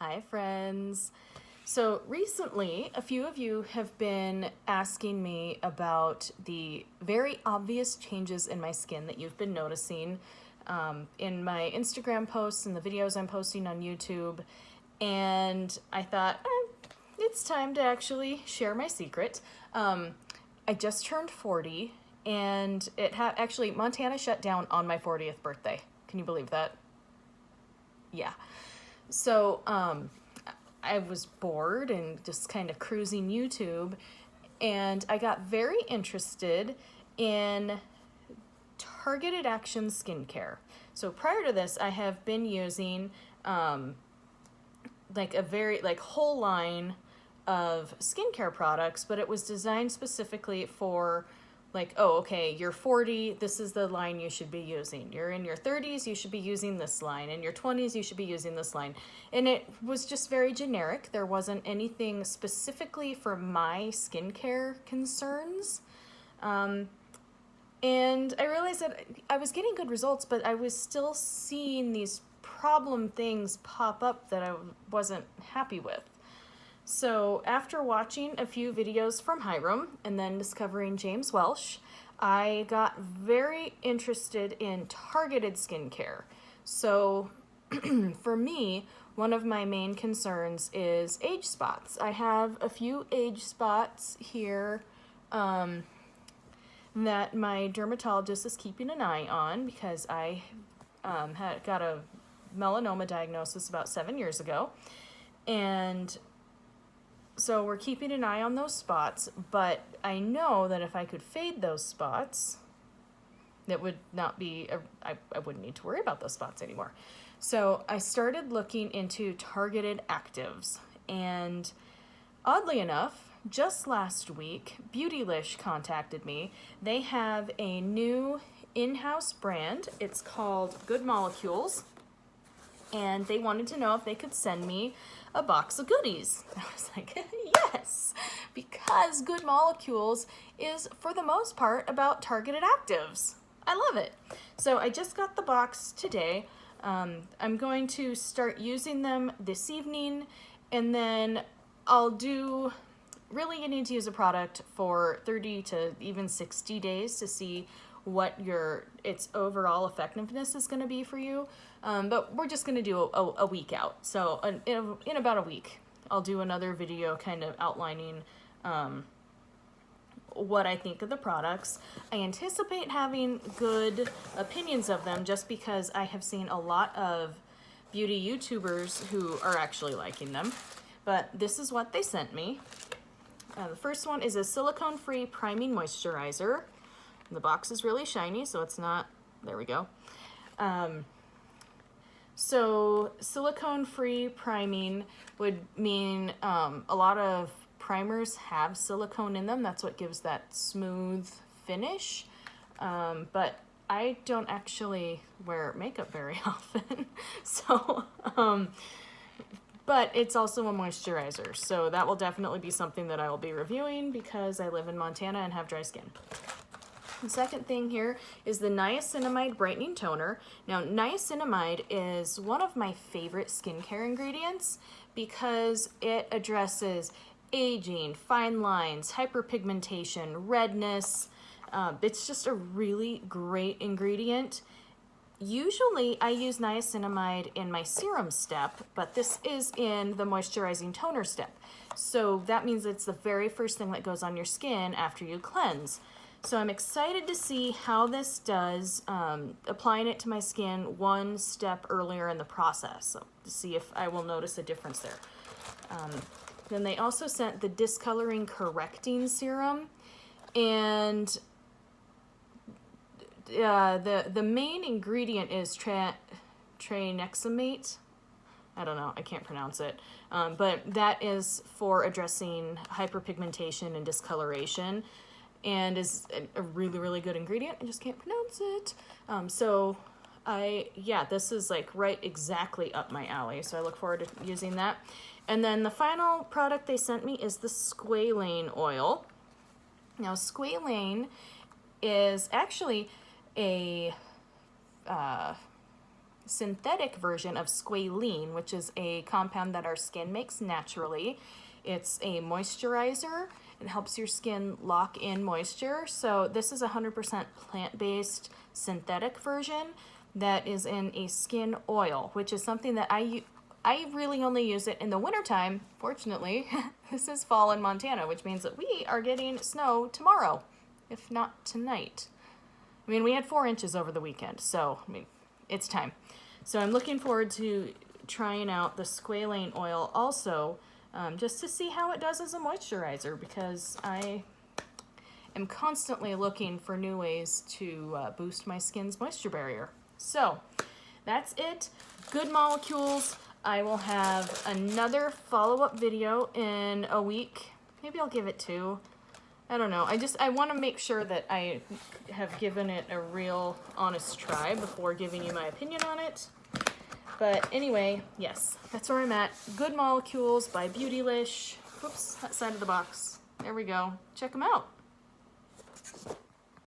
Hi, friends. So recently, a few of you have been asking me about the very obvious changes in my skin that you've been noticing in my Instagram posts and the videos I'm posting on YouTube. And I thought, it's time to actually share my secret. I just turned 40, and actually, Montana shut down on my 40th birthday. Can you believe that? Yeah. So, I was bored and just kind of cruising YouTube, and I got very interested in targeted action skincare. So prior to this, I have been using like a very whole line of skincare products, but it was designed specifically for oh, okay, you're 40, this is the line you should be using. You're in your 30s, you should be using this line. In your 20s, you should be using this line. And it was just very generic. There wasn't anything specifically for my skincare concerns. And I realized that I was getting good results, but I was still seeing these problem things pop up that I wasn't happy with. So after watching a few videos from Hyram and then discovering James Welsh, I got very interested in targeted skincare. So for me, one of my main concerns is age spots. I have a few age spots here that my dermatologist is keeping an eye on because I got a melanoma diagnosis about 7 years ago. And so we're keeping an eye on those spots, but I know that if I could fade those spots, that would not be, I wouldn't need to worry about those spots anymore. So I started looking into targeted actives, and oddly enough, just last week, Beautylish contacted me. They have a new in-house brand. It's called Good Molecules, and they wanted to know if they could send me a box of goodies. I was like, yes, because Good Molecules is, for the most part, about targeted actives. I love it. So I just got the box today. I'm going to start using them this evening, and then really you need to use a product for 30 to even 60 days to see what its overall effectiveness is going to be for you. But we're just going to do a week out. So in about a week, I'll do another video kind of outlining what I think of the products. I anticipate having good opinions of them just because I have seen a lot of beauty YouTubers who are actually liking them. But this is what they sent me. The first one is a silicone-free priming moisturizer. The box is really shiny, so it's not, there we go. So silicone-free priming would mean a lot of primers have silicone in them. That's what gives that smooth finish. But I don't actually wear makeup very often. So, but it's also a moisturizer. So that will definitely be something that I will be reviewing because I live in Montana and have dry skin. The second thing here is the niacinamide brightening toner. Now, niacinamide is one of my favorite skincare ingredients because it addresses aging, fine lines, hyperpigmentation, redness. It's just a really great ingredient. Usually I use niacinamide in my serum step, but this is in the moisturizing toner step. So that means it's the very first thing that goes on your skin after you cleanse. So I'm excited to see how this does, applying it to my skin one step earlier in the process, so to see if I will notice a difference there. Then they also sent the discoloring correcting serum, and the main ingredient is tranexamate. I don't know, I can't pronounce it, but that is for addressing hyperpigmentation and discoloration, and is a really, really good ingredient. I just can't pronounce it. This is like right exactly up my alley, so I look forward to using that. And then the final product they sent me is the squalane oil. Now, squalane is actually a synthetic version of squalene, which is a compound that our skin makes naturally. It's a moisturizer. It helps your skin lock in moisture. So this is 100% plant-based synthetic version that is in a skin oil, which is something that I really only use it in the wintertime. Fortunately, this is fall in Montana, which means that we are getting snow tomorrow, if not tonight. I mean, we had 4 inches over the weekend, so I mean, it's time. So I'm looking forward to trying out the squalane oil also, just to see how it does as a moisturizer, because I am constantly looking for new ways to boost my skin's moisture barrier. So that's it. Good Molecules. I will have another follow-up video in a week. Maybe I'll give it 2. I don't know. I want to make sure that I have given it a real honest try before giving you my opinion on it. But anyway, yes, that's where I'm at. Good Molecules by Beautylish. Whoops, that side of the box. There we go. Check them out.